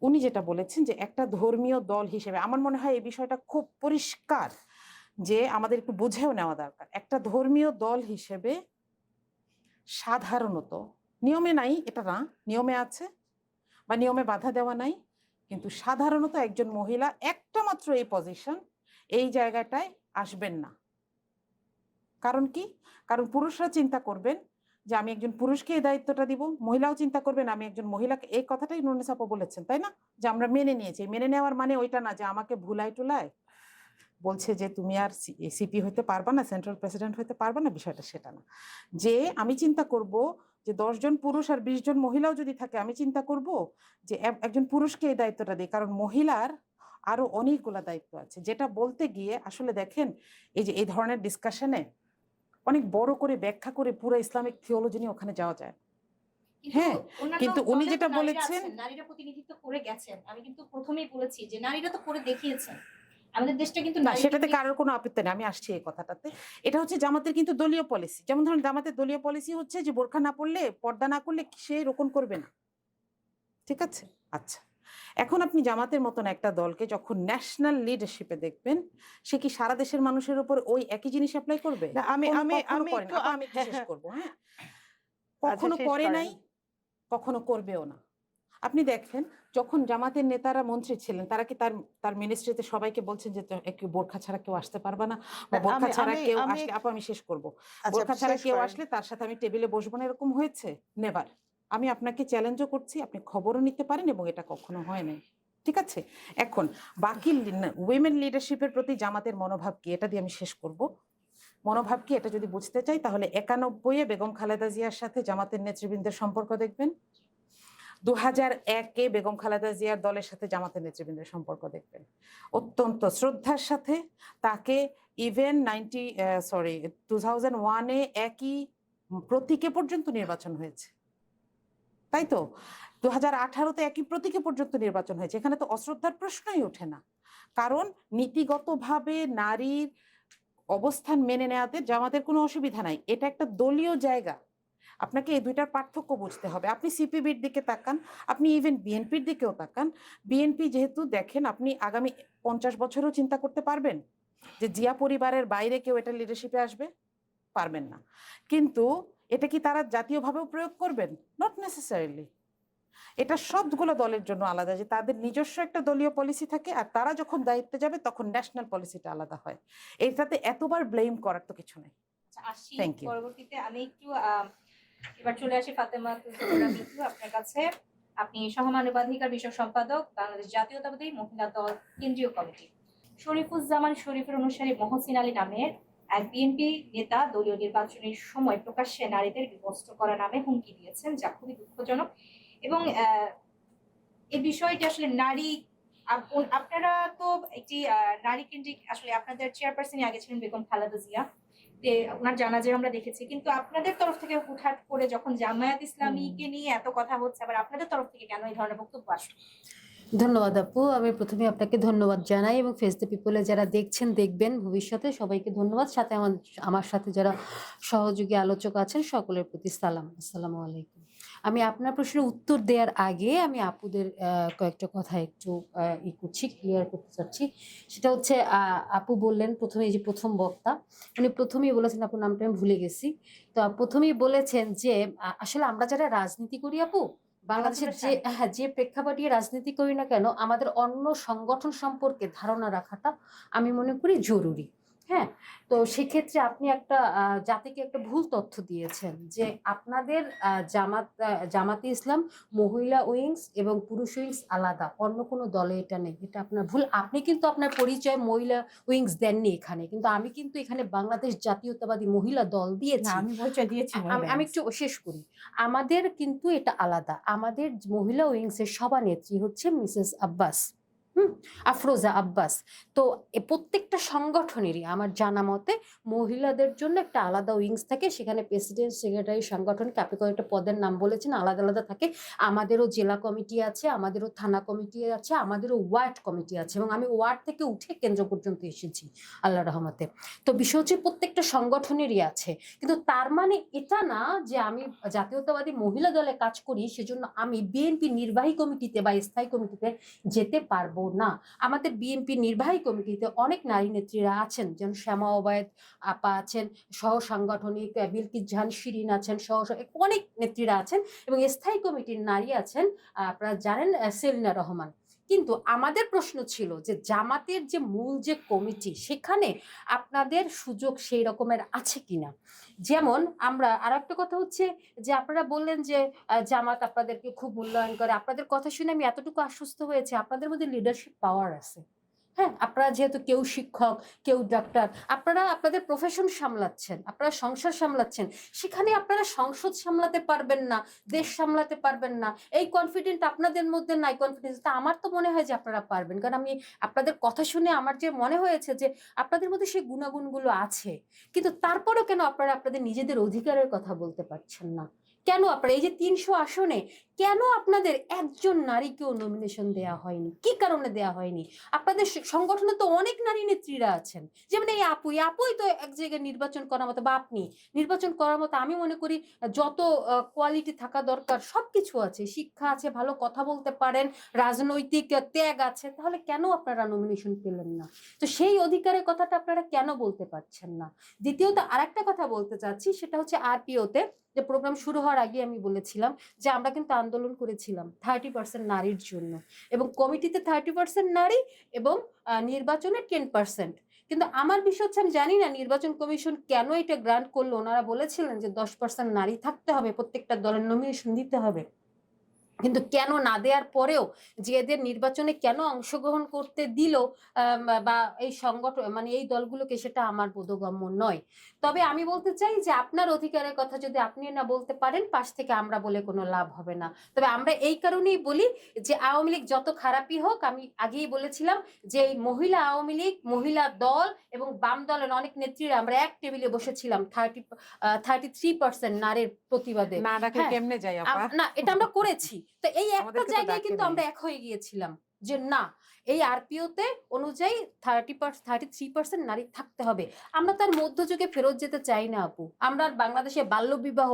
উনি যেটা বলেছেন যে একটা ধর্মীয় দল হিসেবে, আমার মনে হয় এই বিষয়টা খুব পরিষ্কার যে আমাদের একটু বুঝেও নেওয়া দরকার। একটা ধর্মীয় দল হিসেবে সাধারণত নিয়মে নাই, এটা না, নিয়মে আছে বা নিয়মে বাধা দেওয়া নাই, কিন্তু সাধারণত একজন মহিলা একটা মাত্র এই পজিশন, এই জায়গাটায় আসবেন না। কারণ কি? কারণ পুরুষরা চিন্তা করবেন যে আমি একজন পুরুষকে এই দায়িত্বটা দিব, মহিলাও চিন্তা করবেন আমি একজন মহিলাকে, এই কথাটাই নুরুন্নিসা আপু বলেছেন তাই না, যে আমরা মেনে নিয়েছি। মেনে নেওয়ার মানে ওইটা না যে আমাকে ভুলাই টুলায় বলছে যে তুমি আর সিপি হতে পারবা না, সেন্ট্রাল প্রেসিডেন্ট হতে পারবা না, বিষয়টা সেটা না। যে আমি চিন্তা করব যে 10 জন পুরুষ আর 20 জন মহিলাও যদি থাকে, আমি চিন্তা করব যে একজন পুরুষকে এই দায়িত্বটা দিই, কারণ মহিলার আরো অনেকগুলা দায়িত্ব আছে। যেটা বলতে গিয়ে আসলে দেখেন এই যে এই ধরনের ডিসকাশনে অনেক বড় করে ব্যাখ্যা করে পুরো ইসলামিক থিওলজি নিয়ে ওখানে যাওয়া যায়। হ্যাঁ, কিন্তু উনি যেটা বলেছেন, নারীরা প্রতিনিধিত্ব করে গেছেন। আমি কিন্তু প্রথমেই বলেছি যে নারীরা তো করে দেখিয়েছেন। আমাদের দেশটা কিন্তু না সেটাতে কারোর কোনো আপত্তি নেই, আমি আসছি এই কথাটাতে। এটা হচ্ছে জামাতের কিন্তু দলীয় পলিসি। যেমন ধরুন জামাতের দলীয় পলিসি হচ্ছে যে বোরখা না পড়লে, পর্দা না করলে সে রোকন করবে না, ঠিক আছে? আচ্ছা, এখন আপনি জামাতের মতন একটা দলকে যখন ন্যাশনাল লিডারশিপে দেখবেন, সে কি সারা দেশের মানুষের উপর ওই একই জিনিস অ্যাপ্লাই করবে? না, আমি কখনো আমি করে আমি না। একটু আপা, আমি একটু শেষ করবো, হ্যাঁ? কখনো শেষ করে করেন। নাই, কখনো করবেও না। আপনি দেখেন যখন জামাতের নেতারা মন্ত্রী ছিলেন, তারা কি তার মিনিস্ট্রিতে সবাইকে বলছেন যে একটু বোরখা ছাড়া কেউ আসতে পারবে না, বা না, বোরখা ছাড়া আমি- কেউ আমি- আসলে, আপা আমি শেষ করবো, আচ্ছা, বোরখা ছাড়া শেষ কেউ করেন। আসলে তার সাথে আমি টেবিলে বসবো না, এরকম হয়েছে? নেভার। আমি আপনাকে চ্যালেঞ্জও করছি, আপনি খবরও নিতে পারেন, এবং এটা কখনো হয় নাই, ঠিক আছে? এখন বাকি উইমেন লিডারশিপের প্রতি জামাতের মনোভাব কি, এটা দিয়ে আমি শেষ করব। মনোভাব কি এটা যদি বুঝতে চাই, তাহলে 91-এ বেগম খালেদা জিয়ার সাথে জামাতের নেতৃবৃন্দের সম্পর্ক দেখবেন, 2001-এ বেগম খালেদা জিয়ার দলের সাথে জামাতের নেতৃবৃন্দের সম্পর্ক দেখবেন। অত্যন্ত শ্রদ্ধার সাথে তাকে ইভেন 2001-এ একই প্রতীকে পর্যন্ত নির্বাচন হয়েছে, তাই তো? 2018-তে একই প্রতীকে পর্যন্ত নির্বাচন হয়েছে। এখানে তো অশ্রদ্ধার প্রশ্নই ওঠে না, কারণ নীতিগতভাবে নারীর অবস্থান মেনে নেওয়াতে জামাতের কোনো অসুবিধা নাই। এটা একটা দলীয় জায়গা, আপনাকে এই দুইটার পার্থক্য বুঝতে হবে। আপনি সিপিবির দিকে তাকান, আপনি ইভেন বিএনপির দিকেও তাকান। বিএনপি যেহেতু দেখেন, আপনি আগামী 50 বছরও চিন্তা করতে পারবেন যে জিয়া পরিবারের বাইরে কেউ এটা লিডারশিপে আসবে? পারবেন না। কিন্তু এটা কি তারা জাতীয়ভাবেও প্রয়োগ করবেন? Not necessarily. এটা সবগুলো দলের জন্য আলাদা, যে তাদের নিজস্ব একটা দলীয় পলিসি থাকে, আর তারা যখন দায়িত্বে যাবে তখন ন্যাশনাল পলিসিটা আলাদা হয়। এটাতে এতবার ব্লেম করার তো কিছু নেই। আসি Thank you. পরবর্তীতে আমি একটু এবার চলে আসি ফাতেমা তুজোরা মিতু আপনার কাছে। আপনি সহমানবাধিকার বিষয়ক সম্পাদক, বাংলাদেশ জাতীয়তাবাদী মহিলা দল কেন্দ্রীয় কমিটি। শরীফুজ্জামান শরীফের অনুসারী মহসিন আলী নামের এক বিএনপি নেতা দলীয় নির্বাচনের সময় প্রকাশ্যে নারীদের বিভক্ত করা নামে হুমকি দিয়েছেন, যা খুবই দুঃখজনক। এবং এই বিষয়টি আসলে নারী, আপনারা তো একটি নারী কেন্দ্রিক, আসলে আপনাদের চেয়ারপারসনই আগে ছিলেন বেগম খালেদা জিয়া, ওনার জানাজা আমরা দেখেছি, কিন্তু আপনাদের তরফ থেকে হুটহাট করে যখন জামায়াত ইসলামীকে নিয়ে এত কথা হচ্ছে, আবার আপনাদের তরফ থেকে কেন এই ধরনের বক্তব্য আসলো? ধন্যবাদ আপু, আমি প্রথমে আপনাকে ধন্যবাদ জানাই, এবং ফেস দ্য পিপলে যারা দেখছেন দেখবেন ভবিষ্যতে সবাইকে ধন্যবাদ। সাথে আমার সাথে যারা সহযোগী আলোচক আছেন সকলের প্রতি সালাম, আসসালামু আলাইকুম। আমি আপনার প্রশ্নের উত্তর দেওয়ার আগে আমি আপুদের কয়েকটা কথা একটু ক্লিয়ার করতে চাচ্ছি। সেটা হচ্ছে আপু বললেন প্রথমে, এই যে প্রথম বক্তা উনি প্রথমেই বলেছেন, আপুর নামটা আমি ভুলে গেছি, তো প্রথমেই বলেছেন যে আসলে আমরা যারা রাজনীতি করি আপু, বাংলাদেশের যে প্রেক্ষাপটে রাজনীতি করি না কেন, আমাদের অন্য সংগঠন সম্পর্কে ধারণা রাখাটা আমি মনে করি জরুরি। হ্যাঁ, তো সেক্ষেত্রে আপনি একটা জাতিকে একটা ভুল তথ্য দিয়েছেন যে আপনাদের জামাতে ইসলাম মহিলা উইংস এবং পুরুষ উইংস আলাদা, অন্য কোনো দলে এটা নেই, এটা আপনার ভুল। আপনি কিন্তু আপনার পরিচয় মহিলা উইংস দেননি এখানে, কিন্তু আমি কিন্তু এখানে বাংলাদেশ জাতীয়তাবাদী মহিলা দল না, দিয়েছি। আমি পরিচয় দিয়েছি। আমি একটু শেষ করি। আমাদের কিন্তু এটা আলাদা, আমাদের মহিলা উইংসের সভানেত্রী হচ্ছে মিসেস আব্বাস, আফরোজা আব্বাস। তো প্রত্যেকটা সংগঠনেরই আমার জানা মতে মহিলাদের জন্য একটা আলাদা উইংস থাকে, সেখানে প্রেসিডেন্ট, সেক্রেটারি, সাংগঠনিক, আপনি কয়েকটা পদের নাম বলেছেন, আলাদা আলাদা থাকে। আমাদেরও জেলা কমিটি আছে, আমাদেরও থানা কমিটি আছে, আমাদেরও ওয়ার্ড কমিটি আছে, এবং আমি ওয়ার্ড থেকে উঠে কেন্দ্র পর্যন্ত এসেছি আল্লাহ রহমতে। তো বিষয় হচ্ছে প্রত্যেকটা সংগঠনেরই আছে, কিন্তু তার মানে এটা না যে আমি জাতীয়তাবাদী মহিলা দলে কাজ করি সেজন্য আমি বিএনপি নির্বাহী কমিটিতে বা স্থায়ী কমিটিতে যেতে পারবো না। আমাদের বিএনপি নির্বাহী কমিটিতে অনেক নারী নেত্রীরা আছেন, যেমন শ্যামা ওবায়দ আপা আছেন, সহ সাংগঠনিক বিলকিস জাহান শিরিন আছেন, সহ অনেক নেত্রীরা আছেন, এবং স্থায়ী কমিটির নারী আছেন আপনারা জানেন সেলিনা রহমান। কিন্তু আমাদের প্রশ্ন ছিল যে জামাতের যে মূল যে কমিটি সেখানে আপনাদের সুযোগ সেই রকমের আছে কিনা। যেমন আমরা আর একটা কথা হচ্ছে যে আপনারা বললেন যে জামাত আপনাদেরকে খুব মূল্যায়ন করে। আপনাদের কথা শুনে আমি এতটুকু আশ্বস্ত হয়েছি আপনাদের মধ্যে লিডারশিপ পাওয়ার আছে। হ্যাঁ, আপনারা যেহেতু কেউ শিক্ষক, কেউ ডাক্তার, আপনারা আপনাদের প্রফেশন সামলাচ্ছেন, আপনারা সংসার সামলাচ্ছেন, সেখানে আপনারা সংসদ সামলাতে পারবেন না, দেশ সামলাতে পারবেন না, এই কনফিডেন্ট আপনাদের মধ্যে নাই। কনফিডেন্স তা আমার তো মনে হয় যে আপনারা পারবেন, কারণ আমি আপনাদের কথা শুনে আমার যে মনে হয়েছে যে আপনাদের মধ্যে সেই গুণাগুণগুলো আছে। কিন্তু তারপরেও কেন আপনারা আপনাদের নিজেদের অধিকারের কথা বলতে পারছেন না? কেন আপনারা এই যে 300 আসনে কেন আপনাদের একজন নারীকেও নমিনেশন দেয়া হয়নি? কি কারণে দেয়া হয়নি? আপনাদের সংগঠনে তো অনেক নারী নেত্রীরা আছেন, যেমন এই আপুই তো এক জায়গায় নির্বাচন করার মতো, বা আপনি নির্বাচন করার মতো আমি মনে করি যত কোয়ালিটি থাকা দরকার সবকিছু আছে, শিক্ষা আছে, ভালো কথা বলতে পারেন, রাজনৈতিক ত্যাগ আছে, তাহলে কেন আপনারা নমিনেশন পেলেন না? তো সেই অধিকারের কথাটা আপনারা কেন বলতে পারছেন না? দ্বিতীয়ত আরেকটা কথা বলতে চাচ্ছি, সেটা হচ্ছে আরপিওতে যে প্রোগ্রাম শুরু হওয়ার আগে আমি বলেছিলাম যে আমরা কিন্তু আন্দোলন করেছিলাম 30% নারীর জন্য, এবং কমিটিতে 30% নারী এবং নির্বাচনে 10%। কিন্তু আমার বিষয় হচ্ছে আমি জানি না নির্বাচন কমিশন কেন এটা গ্রান্ট করলো। ওনারা বলেছিলেন যে 10% নারী থাকতে হবে, প্রত্যেকটা দলের নমিনেশন দিতে হবে, কিন্তু কেন না দেওয়ার পরেও যে এদের নির্বাচনে কেন অংশগ্রহণ করতে দিল বা এই সংগঠন মানে এই দলগুলোকে, সেটা আমার বোধগম্য নয়। তবে আমি বলতে চাই যে আপনার অধিকারের কথা যদি আপনি না বলতে পারেন, পাশ থেকে আমরা বলে কোনো লাভ হবে না। তবে আমরা এই কারণেই বলি যে আওয়ামী লীগ যত খারাপই হোক, আমি আগেই বলেছিলাম যে এই মহিলা আওয়ামী লীগ, মহিলা দল এবং বাম দলের অনেক নেত্রীরা আমরা এক টেবিলে বসেছিলাম 33% নারীর প্রতিবাদে। না ডাকলে হ্যাঁ, কেমনে যাই আপা? না এটা আমরা করেছি। তো এই একটা আমাদেরকে তো জায়গায় ডাকে কিন্তু নাই। আমরা এক হয়ে গিয়েছিলাম যে না, এই আরপিওতে অনুযায়ী 33% নারী থাকতে হবে। আমরা তার মধ্যযুগে ফেরত যেতে চাই না আপু। আমরা বাংলাদেশে বাল্য বিবাহ,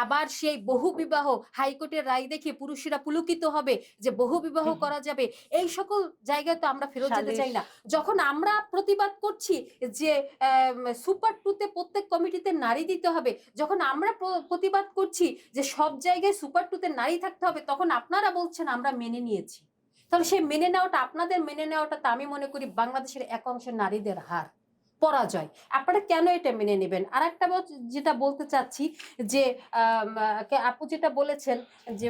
আবার সেই বহু বিবাহ, হাইকোর্টের রায় দেখে পুরুষেরা পুলকিত হবে যে বহু বিবাহ করা যাবে, এই সকল জায়গায় তো আমরা ফেরত যেতে চাই না। যখন আমরা প্রতিবাদ করছি যে সুপার টুতে প্রত্যেক কমিটিতে নারী দিতে হবে, যখন আমরা প্রতিবাদ করছি যে সব জায়গায় সুপার টুতে নারী থাকতে হবে, তখন আপনারা বলছেন আমরা মেনে নিয়েছি। তাহলে সেই মেনে নেওয়াটা, আপনাদের মেনে নেওয়াটা তো আমি মনে করি বাংলাদেশের এক অংশের নারীদের হার, পরাজয়। আপনারা কেন এটা মেনে নেবেন? আর একটা যেটা বলতে চাচ্ছি যে আপু যেটা বলেছেন যে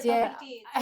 যে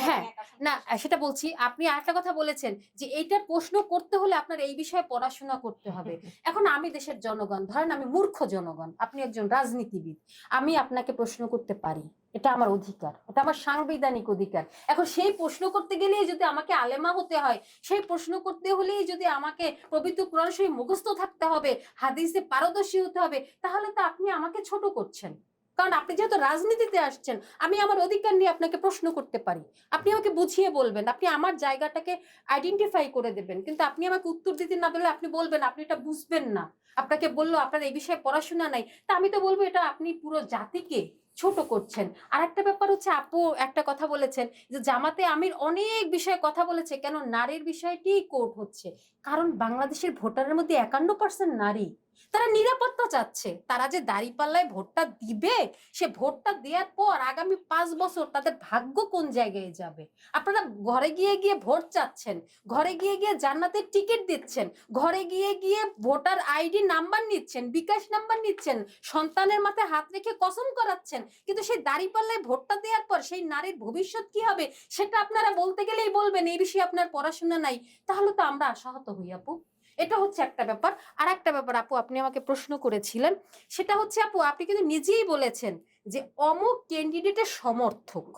হ্যাঁ, না সেটা বলছি, আপনি আরেকটা কথা বলেছেন যে এইটা প্রশ্ন করতে হলে আপনার এই বিষয়ে পড়াশোনা করতে হবে। এখন আমি দেশের জনগণ, ধরেন আমি মূর্খ জনগণ, আপনি একজন রাজনীতিবিদ, আমি আপনাকে প্রশ্ন করতে পারি, এটা আমার অধিকার, এটা আমার সাংবিধানিক অধিকার। এখন সেই প্রশ্ন করতে গেলেই যদি আমাকে আলেমা হতে হয়, সেই প্রশ্ন করতে হলেই যদি আমাকে পবিত্র কোরআন শরীফ মুখস্থ থাকতে হবে, হাদিসে পারদর্শী হতে হবে, তাহলে তো আপনি আমাকে ছোট করছেন। কারণ আপনি যেহেতু রাজনীতিতে আসছেন, আমি আমার অধিকার নিয়ে আপনাকে প্রশ্ন করতে পারি, আপনি আমাকে বুঝিয়ে বলবেন, আপনি আমার জায়গাটাকে আইডেন্টিফাই করে দেবেন। কিন্তু আপনি আমাকে উত্তর দিতে না পারলে আপনি বলবেন আপনি এটা বুঝবেন না, আপনাকে বললো আপনার এই বিষয়ে পড়াশোনা নাই, তা আমি তো বলবো এটা আপনি পুরো জাতিকে ছোট করছেন। আর একটা ব্যাপার হচ্ছে, আপু একটা কথা বলেছেন যে জামাতে আমির অনেক বিষয়ে কথা বলেছে, কেন নারীর বিষয়টি কোর্ট হচ্ছে? কারণ বাংলাদেশের ভোটারের মধ্যে 51% নারী, তারা নিরাপত্তা চাচ্ছে। তারা যে দাঁড়িপাল্লায় ভোটটা দিবে, সে ভোটটা দেওয়ার পর আগামী 5 বছর তাদের ভাগ্য কোন জায়গায় যাবে? আপনারা ঘরে গিয়ে গিয়ে ভোট চাচ্ছেন, ঘরে গিয়ে গিয়ে জান্নাতের টিকিট দিচ্ছেন, ঘরে গিয়ে গিয়ে ভোটার আইডি নাম্বার নিচ্ছেন, বিকাশ নাম্বার নিচ্ছেন, সন্তানের মাথায় হাত রেখে কসম করাচ্ছেন, কিন্তু সেই দাঁড়িপাল্লায় ভোটটা দেওয়ার পর সেই নারীর ভবিষ্যৎ কি হবে সেটা আপনারা বলতে গেলেই বলবেন এই বিষয়ে আপনার পড়াশোনা নাই। তাহলে তো আমরা আশাহত হই আপু। এটা হচ্ছে একটা ব্যাপার। আর একটা ব্যাপার আপু, আপনি আমাকে প্রশ্ন করেছিলেন, সেটা হচ্ছে আপু আপনি কিন্তু নিজেই বলেছেন যে অমুক ক্যান্ডিডেটের সমর্থক।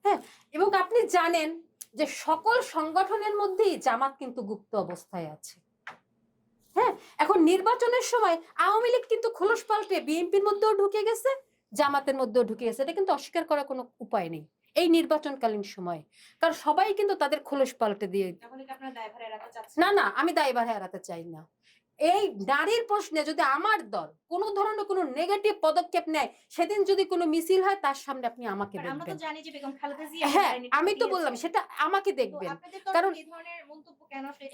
হ্যাঁ, এবং আপনি জানেন যে সকল সংগঠনের মধ্যেই জামাত কিন্তু গুপ্ত অবস্থায় আছে। হ্যাঁ, এখন নির্বাচনের সময় আওয়ামী লীগ কিন্তু খোলস পাল্টে বিএনপির মধ্যেও ঢুকে গেছে, জামাতের মধ্যেও ঢুকে গেছে। এটা কিন্তু অস্বীকার করার কোনো উপায় নেই এই নির্বাচনকালীন সময়, কারণ সবাই কিন্তু তাদের খোলস পাল্টে দিয়ে। না না, আমি দায়ভার এড়াতে চাই না। এই নারীর প্রশ্নে যদি আমার দল কোনো ধরনের কোনো নেগেটিভ পদক্ষেপ নেয়, সেদিন যদি কোনো মিছিল হয় তার সামনে আপনি আমাকে আমরা তো দেখবেন। জানি যে বেগম খালেদা জিয়া হ্যাঁ, নারী নেতৃত্ব আমি তো দিয়েছেন। বললাম সেটা আমাকে তো দেখবেন। আপনাদের তরফে কারণ এই ধরনের মন্তব্য কেন আসলে?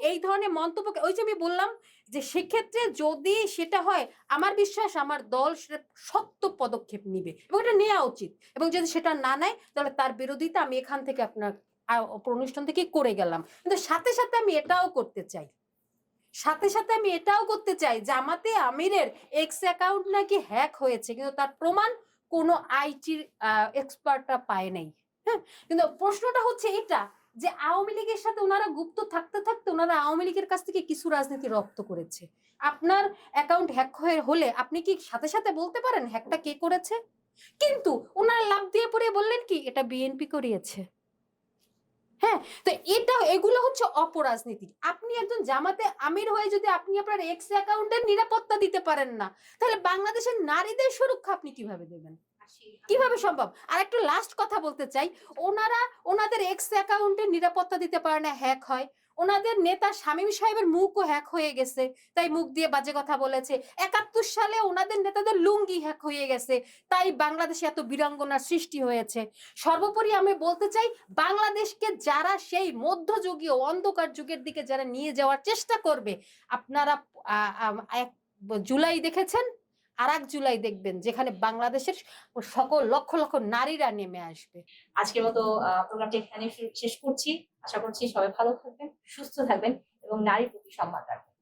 এই ধরনের মন্তব্য, ওই যে আমি বললাম যে সেক্ষেত্রে যদি সেটা হয়, আমার বিশ্বাস আমার দল সেটা শক্ত পদক্ষেপ নিবে এবং এটা নেওয়া উচিত, এবং যদি সেটা না নেয় তাহলে তার বিরোধিতা আমি এখান থেকে আপনার অনুষ্ঠান থেকে করে গেলাম, কিন্তু সাথে সাথে আমি এটাও করতে চাই জামাতে আমিরের এক্স অ্যাকাউন্ট নাকি হ্যাক হয়েছে, কিন্তু তার প্রমাণ কোনো আইটির এক্সপার্টরা পায় নাই। হ্যাঁ, কিন্তু প্রশ্নটা হচ্ছে এটা যে আওয়ামী লীগের সাথে ওনারা গুপ্ত থাকতে থাকতে ওনারা আওয়ামী লীগের কাছ থেকে কিছু রাজনীতি রপ্ত করেছে। আপনার অ্যাকাউন্ট হ্যাক হলে আপনি কি সাথে সাথে বলতে পারেন হ্যাকটা কে করেছে? কিন্তু ওনারা লাভ দিয়ে পড়ে বললেন কি এটা বিএনপি করিয়েছে। হ্যাঁ, তো এগুলো হচ্ছে অপরাজনীতি। আপনি একজন জামাতে আমির হয়ে যদি আপনি আপনার এক্স অ্যাকাউন্টের নিরাপত্তা দিতে পারেন না, তাহলে বাংলাদেশের নারীদের সুরক্ষা আপনি কিভাবে দেবেন? কিভাবে সম্ভব? আর একটু লাস্ট কথা বলতে চাই, ওনাদের এক্স অ্যাকাউন্টের নিরাপত্তা দিতে পারে না, হ্যাক হয়। ওনাদের নেতা শামীম সাহেবের মুখও হ্যাক হয়ে গেছে, তাই মুখ দিয়ে বাজে কথা বলেছে। ৭১ সালে ওনাদের নেতাদের লুঙ্গি হ্যাক হয়ে গেছে, তাই বাংলাদেশে এত বিড়ঙ্গনার সৃষ্টি হয়েছে। সর্বোপরি আমি বলতে চাই, বাংলাদেশকে যারা সেই মধ্যযুগীয় অন্ধকার যুগের দিকে যারা নিয়ে যাওয়ার চেষ্টা করবে, আপনারা ১ জুলাই দেখেছেন, আর ১ জুলাই দেখবেন যেখানে বাংলাদেশের সকল লক্ষ লক্ষ নারীরা নেমে আসবে। আজকের মতো প্রোগ্রামটি এখানে শেষ করছি। আশা করছি সবাই ভালো থাকবেন, সুস্থ থাকবেন এবং নারীর প্রতি সম্মান রাখবেন।